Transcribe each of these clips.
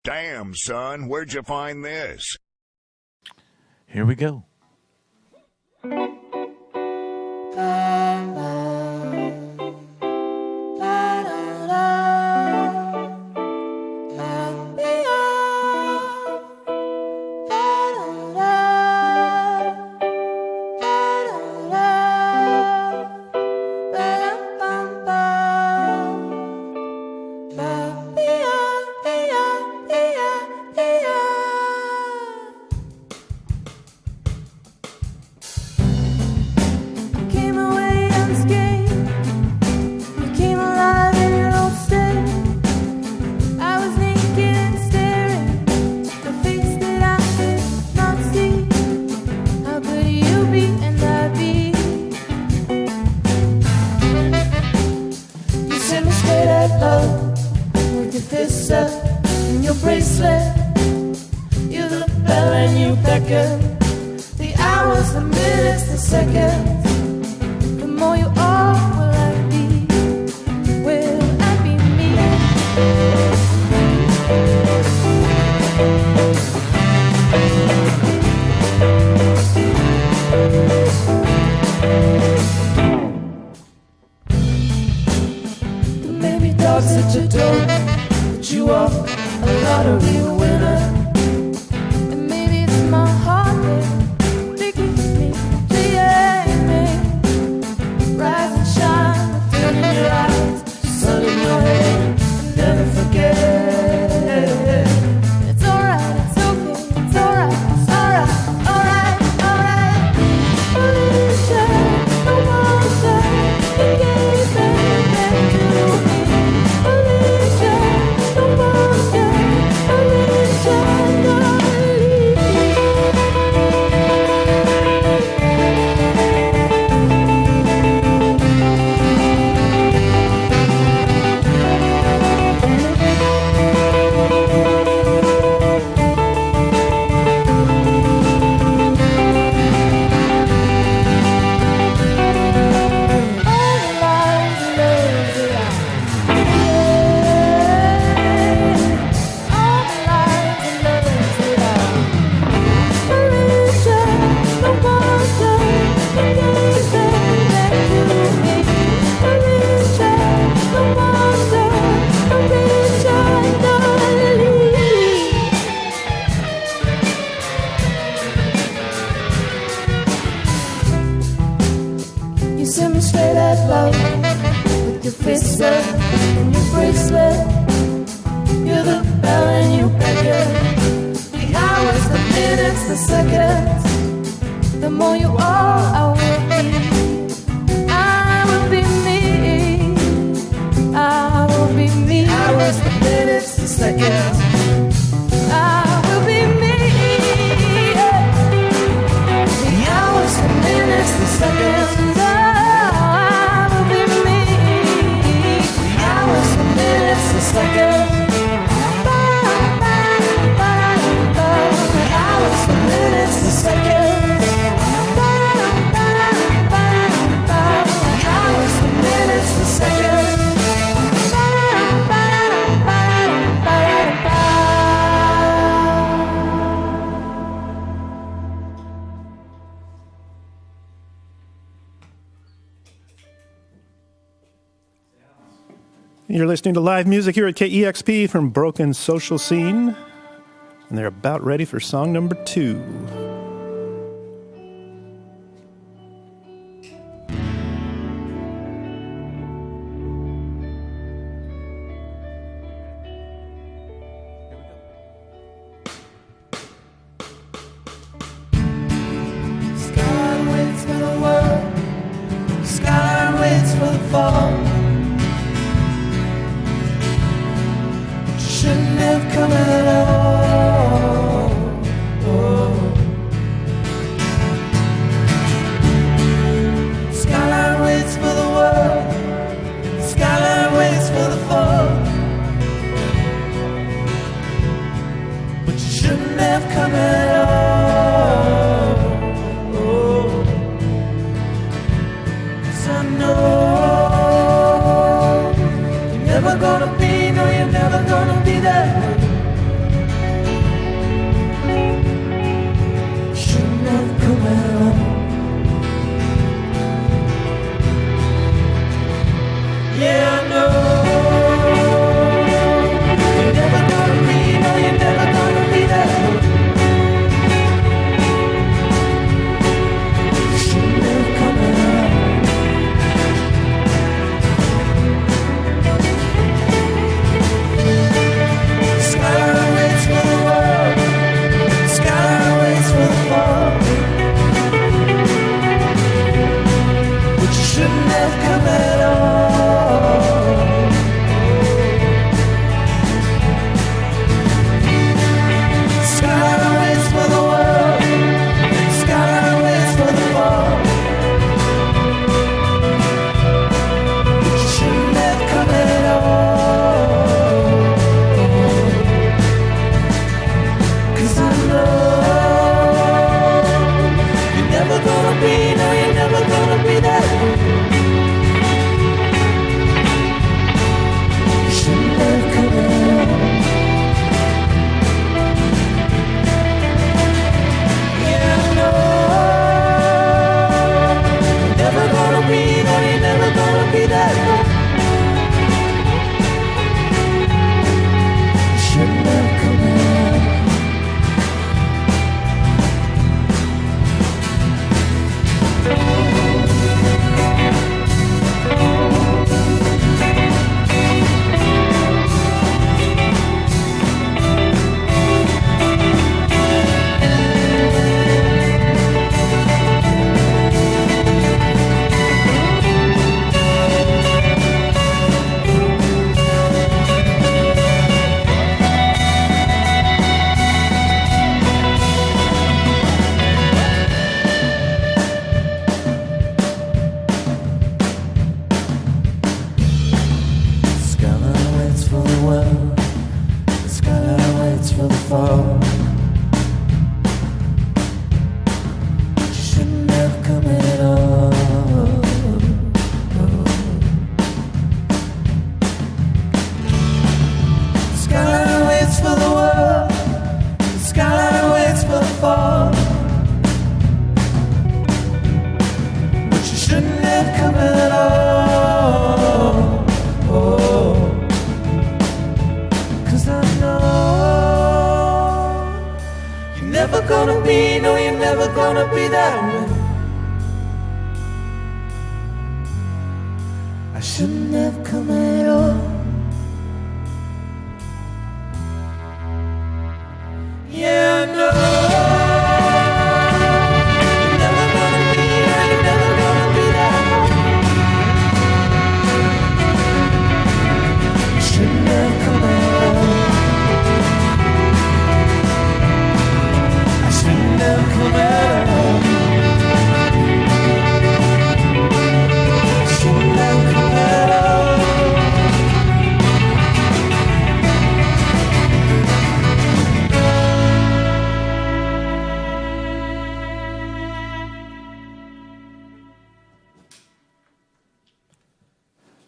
Damn, son, where'd you find this? Here we go. You're listening to live music here at KEXP from Broken Social Scene, and they're about ready for song number 2. Skyline waits for the world. Skyline waits for the fall. Shouldn't have come at all. Oh. Skyline waits for the world. Skyline waits for the fall. But you shouldn't have come at all. Oh. 'Cause I know you're never gonna be, no, you're never gonna be that. fall. You shouldn't have come at all. Skyline waits for the world. The skyline waits for the fall. But you shouldn't have come at all. Oh. 'Cause I know you're never gonna be, no, you're never gonna be that way. I shouldn't have come at all. Yeah, I know you're never gonna be, no, you're never gonna be that way. You shouldn't have come at all. I shouldn't have come at all. I shouldn't have come at all.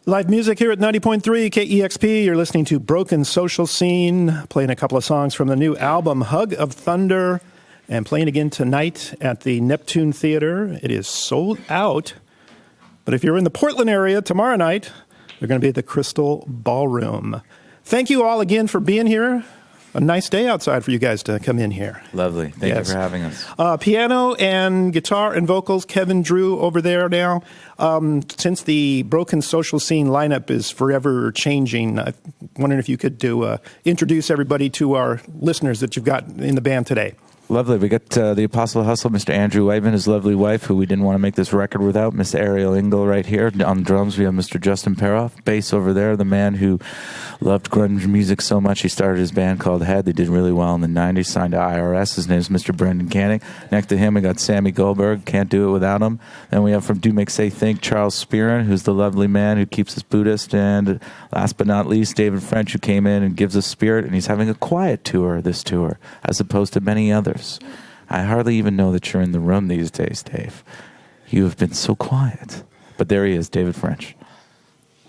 Live music here at 90.3 KEXP. You're listening to Broken Social Scene, playing a couple of songs from the new album, Hug of Thunder, and playing again tonight at the Neptune Theater. It is sold out. But if you're in the Portland area tomorrow night, they're going to be at the Crystal Ballroom. Thank you all again for being here. A nice day outside for you guys to come in here. Lovely. Thank you for having us. Piano and guitar and vocals, Kevin Drew over there now. Since the Broken Social Scene lineup is forever changing, I'm wondering if you could introduce everybody to our listeners that you've got in the band today. Lovely. We got the Apostle Hustle, Mr. Andrew Whiteman, his lovely wife, who we didn't want to make this record without, Miss Ariel Engel right here. On drums, we have Mr. Justin Peroff. Bass over there, the man who loved grunge music so much, he started his band called Head. They did really well in the 90s, signed to IRS. His name's Mr. Brendan Canning. Next to him, we got Sammy Goldberg. Can't do it without him. Then we have from Do Make Say Think, Charles Spearin, who's the lovely man who keeps us Buddhist. And last but not least, David French, who came in and gives us spirit. And he's having a quiet tour, this tour, as opposed to many others. I hardly even know that you're in the room these days, Dave. You have been so quiet. But there he is, David French.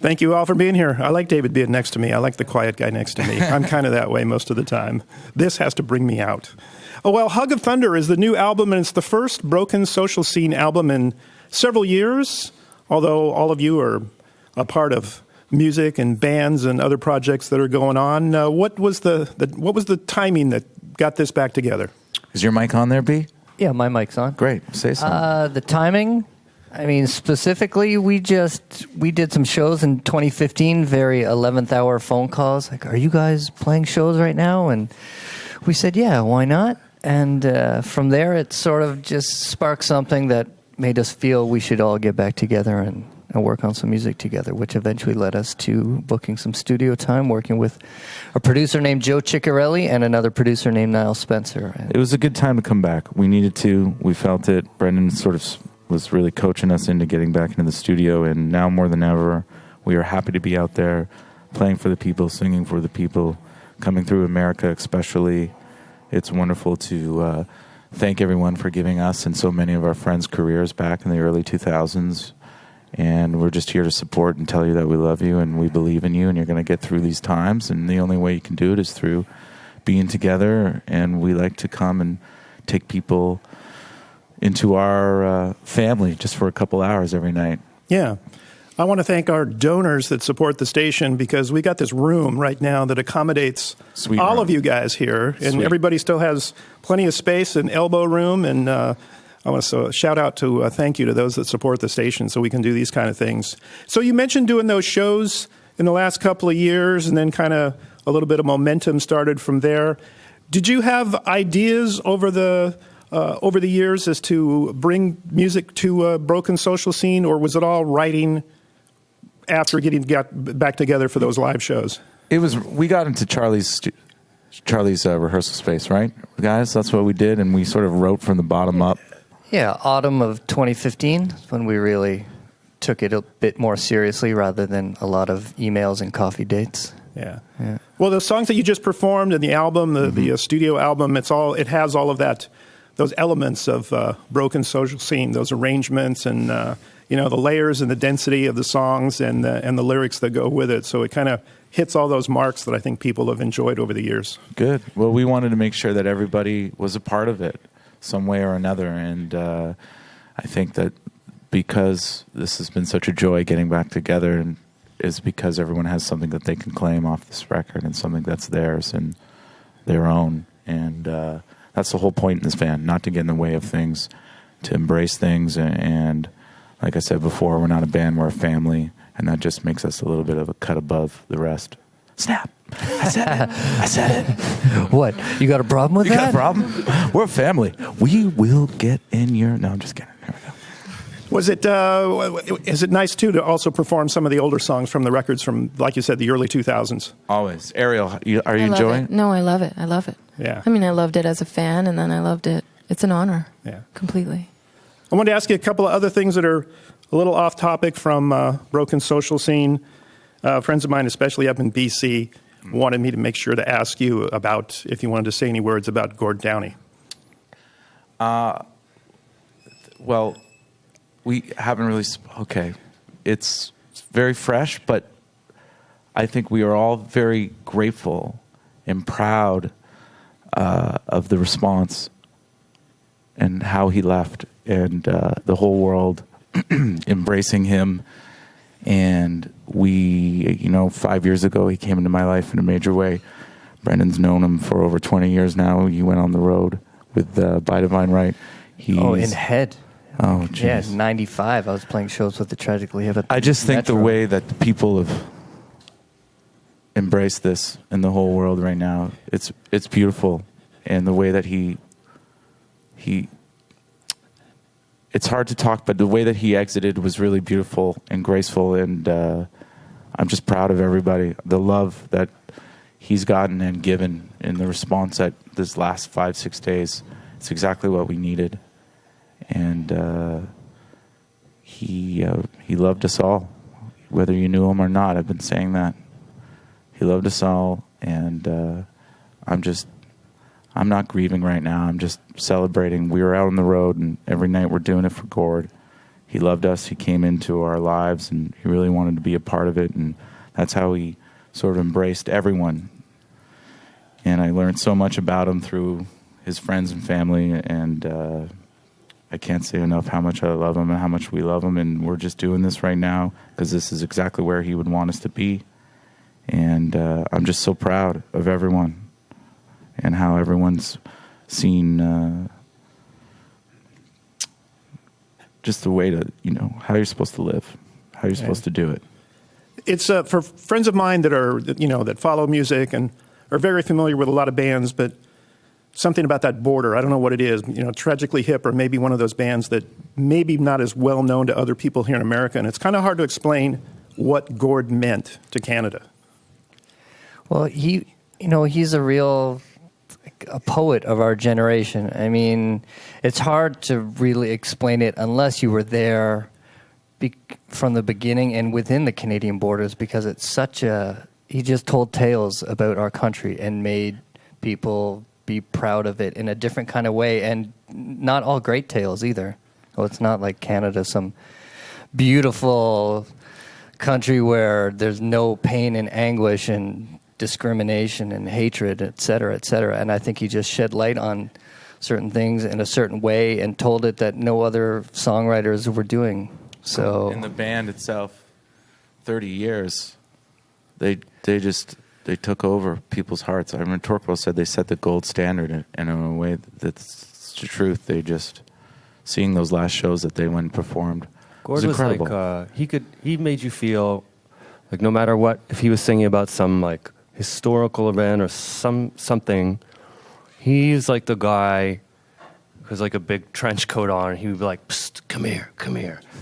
Thank you all for being here. I like David being next to me. I like the quiet guy next to me. I'm kind of that way most of the time. This has to bring me out. Oh, well, Hug of Thunder is the new album, and it's the first Broken Social Scene album in several years, although all of you are a part of music and bands and other projects that are going on. What was the timing that got this back together? Is your mic on there, B? Yeah, my mic's on. Great. Say something. The timing, I mean, specifically, we did some shows in 2015, very 11th hour phone calls. Like, are you guys playing shows right now? And we said, yeah, why not? And from there, it sort of just sparked something that made us feel we should all get back together and work on some music together, which eventually led us to booking some studio time, working with a producer named Joe Ciccarelli and another producer named Niall Spencer. It was a good time to come back. We needed to. We felt it. Brendan sort of was really coaching us into getting back into the studio, and now more than ever, we are happy to be out there playing for the people, singing for the people, coming through America especially. It's wonderful to thank everyone for giving us and so many of our friends' careers back in the early 2000s. And we're just here to support and tell you that we love you and we believe in you and you're going to get through these times. And the only way you can do it is through being together. And we like to come and take people into our family just for a couple hours every night. Yeah. I want to thank our donors that support the station because we got this room right now that accommodates all of you guys here. And everybody still has plenty of space and elbow room. And I want to shout out to thank you to those that support the station so we can do these kind of things. So you mentioned doing those shows in the last couple of years and then kind of a little bit of momentum started from there. Did you have ideas over the years as to bring music to Broken Social Scene, or was it all writing after got back together for those live shows? We got into Charlie's rehearsal space, right, guys? That's what we did, and we sort of wrote from the bottom up. Yeah, autumn of 2015 when we really took it a bit more seriously rather than a lot of emails and coffee dates. Yeah. Well, the songs that you just performed and the album, the studio album, it has all of that, those elements of Broken Social Scene, those arrangements and the layers and the density of the songs and the lyrics that go with it. So it kind of hits all those marks that I think people have enjoyed over the years. Good. Well, we wanted to make sure that everybody was a part of it some way or another, and I think that because this has been such a joy getting back together, and is because everyone has something that they can claim off this record and something that's theirs and their own. And that's the whole point in this band, not to get in the way of things, to embrace things. And like I said before, we're not a band, we're a family. And that just makes us a little bit of a cut above the rest. Snap. I said it. What? You got a problem with that? You got a problem? We're a family. We will get in your... No, I'm just kidding. Here we go. Is it nice, too, to also perform some of the older songs from the records from, like you said, the early 2000s? Always. Ariel, are you enjoying it? No, I love it. I love it. Yeah. I mean, I loved it as a fan, and then I loved it. It's an honor. Yeah. Completely. I wanted to ask you a couple of other things that are a little off topic from Broken Social Scene. Friends of mine, especially up in BC, wanted me to make sure to ask you about, if you wanted to say any words about Gord Downey. Well... We haven't really... Okay. It's very fresh, but I think we are all very grateful and proud of the response and how he left, and the whole world embracing him. And we, 5 years ago, he came into my life in a major way. Brendan's known him for over 20 years now. He went on the road with By Divine Right. In Head. Oh, geez. Yeah, 95. I was playing shows with the Tragically Hip. I just think Metro. the way that the people have embraced this in the whole world right now, it's beautiful. And the way that he it's hard to talk, but the way that he exited was really beautiful and graceful. And I'm just proud of everybody, the love that he's gotten and given in the response at this last 5-6 days. It's exactly what we needed. And he loved us all, whether you knew him or not. I've been saying that. He loved us all, and I'm not grieving right now. I'm just celebrating. We were out on the road, and every night we're doing it for Gord. He loved us. He came into our lives, and he really wanted to be a part of it, and that's how he sort of embraced everyone. And I learned so much about him through his friends and family, and I can't say enough how much I love him and how much we love him, and we're just doing this right now because this is exactly where he would want us to be. And I'm just so proud of everyone and how everyone's seen just the way to, how you're supposed to live, how you're supposed to do it. It's for friends of mine that are, that follow music and are very familiar with a lot of bands, but something about that border, I don't know what it is, Tragically Hip, or maybe one of those bands that maybe not as well known to other people here in America, and it's kind of hard to explain what Gord meant to Canada. Well, he's a real a poet of our generation. I mean, it's hard to really explain it unless you were there from the beginning and within the Canadian borders, because it's he just told tales about our country and made people be proud of it in a different kind of way, and not all great tales either. Well, it's not like Canada, some beautiful country where there's no pain and anguish and discrimination and hatred, et cetera, et cetera. And I think he just shed light on certain things in a certain way and told it that no other songwriters were doing. So in the band itself, 30 years, they took over people's hearts. I remember Torquil said they set the gold standard, and in a way that's the truth. They just, seeing those last shows that they went and performed, Gord was incredible. Like, he made you feel like no matter what, if he was singing about some like historical event or something, he's like the guy who's like a big trench coat on, and he would be like, "Psst, come here,"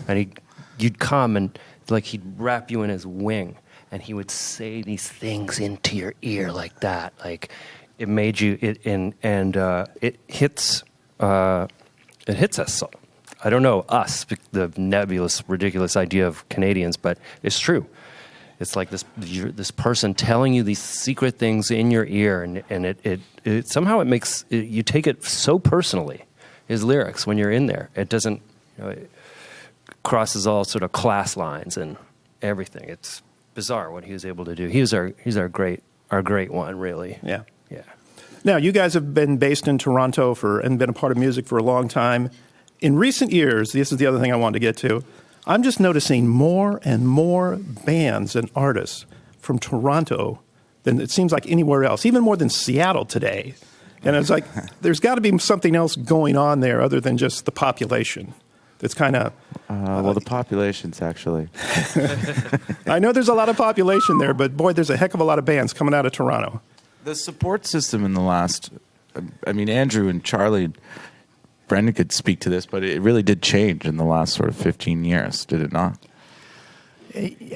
and you'd come and like he'd wrap you in his wing, and he would say these things into your ear like that, like it made you it hits us. I don't know us, the nebulous, ridiculous idea of Canadians, but it's true. it's like this person telling you these secret things in your ear, and it somehow it makes you take it so personally. His lyrics, when you're in there, it doesn't, it crosses all sort of class lines and everything. It's bizarre what he was able to do. He's our great one, really. Yeah. Yeah. Now, you guys have been based in Toronto and been a part of music for a long time. In recent years, this is the other thing I wanted to get to, I'm just noticing more and more bands and artists from Toronto than it seems like anywhere else, even more than Seattle today. And it's like, there's got to be something else going on there other than just the population. That's kind of... well, the population's actually... I know there's a lot of population there, but boy, there's a heck of a lot of bands coming out of Toronto. The support system in the last... I mean, Andrew and Charlie... Brendan could speak to this, but it really did change in the last sort of 15 years, did it not?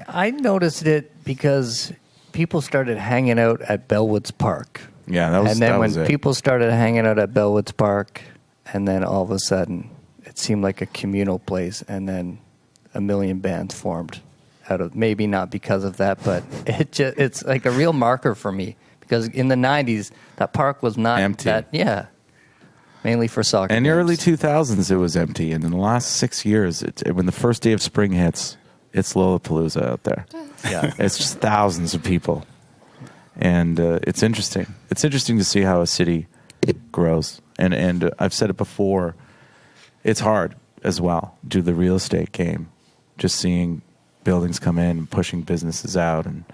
I noticed it because people started hanging out at Bellwoods Park. Yeah, that was. And then that when was it. people started hanging out at Bellwoods Park, and then all of a sudden it seemed like a communal place, and then a million bands formed out of, maybe not because of that, but it's like a real marker for me, because in the 90s that park was not empty. Mainly for soccer. In the games. early 2000s, it was empty. And in the last 6 years, when the first day of spring hits, it's Lollapalooza out there. Yeah. It's just thousands of people. And it's interesting. It's interesting to see how a city grows. And I've said it before, it's hard as well, do the real estate game. Just seeing buildings come in and pushing businesses out. And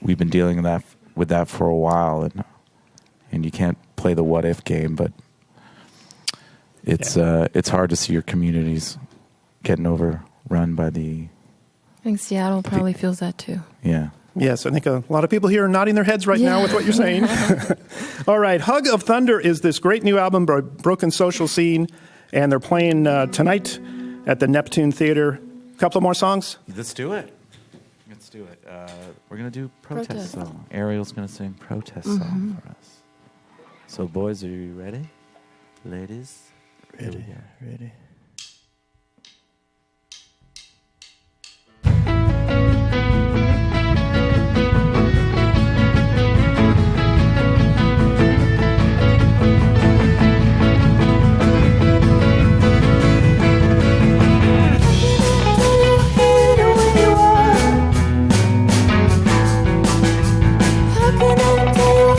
we've been dealing with that for a while. And you can't play the what-if game, but... It's hard to see your communities getting overrun by the... I think Seattle probably feels that too. Yeah. Yes, I think a lot of people here are nodding their heads right now with what you're saying. All right, Hug of Thunder is this great new album by Broken Social Scene, and they're playing tonight at the Neptune Theater. A couple of more songs? Let's do it. We're going to do Protest Song. Ariel's going to sing Protest Song for us. So, boys, are you ready? Ladies? Ready. How can I tell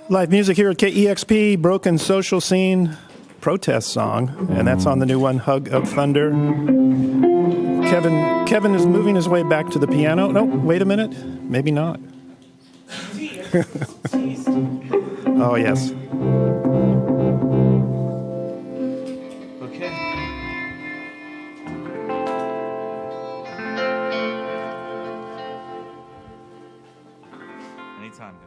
Live music here at KEXP, Broken Social Scene protest song, and that's on the new one, Hug of Thunder. Kevin is moving his way back to the piano. No, wait a minute. Maybe not. Oh, yes. Okay. Anytime, guys.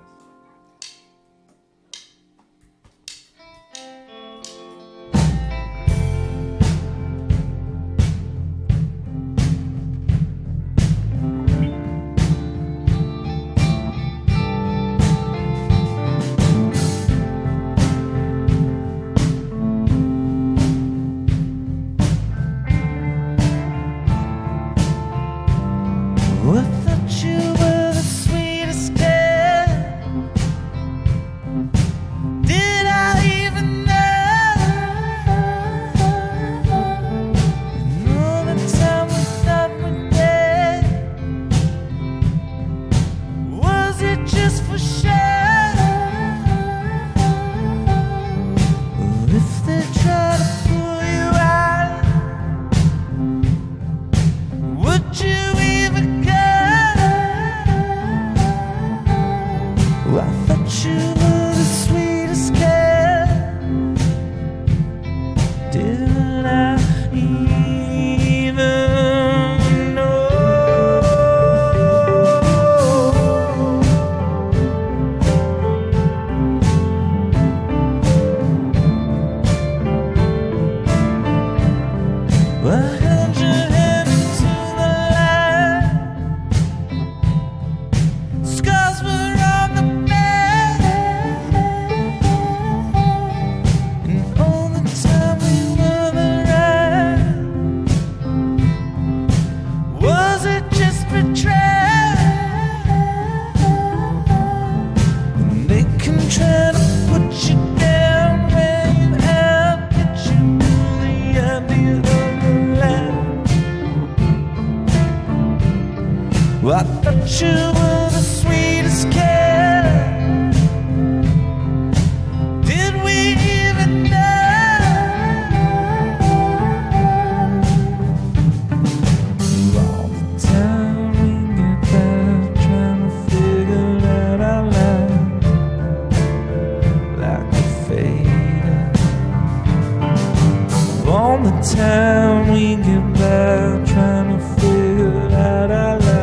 I thought you were the sweetest kill. Did I even know? And all the time we thought we'd dead, was it just for show? Or if they try to pull you out, would you even go? I thought you were the sweetest girl. Didn't I even know? I held your hand into the light. Scars were on the bed, and all the time we were around, was it just betrayal? And they can try to put you down, wear you out, get you to the idea of the land. Well, I thought you were the sweetest kill. Did we even know? All the time we get back trying to figure out our life like a fader. All the time we get back trying to figure out our lives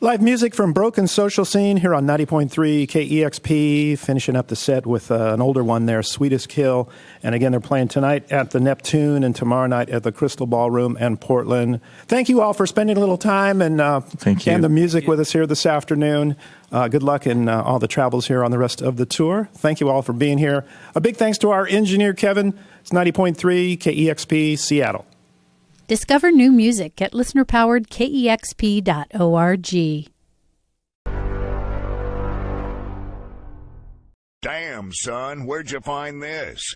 Live music from Broken Social Scene here on 90.3 KEXP, finishing up the set with an older one there, Sweetest Kill. And again, they're playing tonight at the Neptune and tomorrow night at the Crystal Ballroom in Portland. Thank you all for spending a little time and the music with us here this afternoon. Good luck in all the travels here on the rest of the tour. Thank you all for being here. A big thanks to our engineer, Kevin. It's 90.3 KEXP, Seattle. Discover new music at listener-powered KEXP.org. Damn, son, where'd you find this?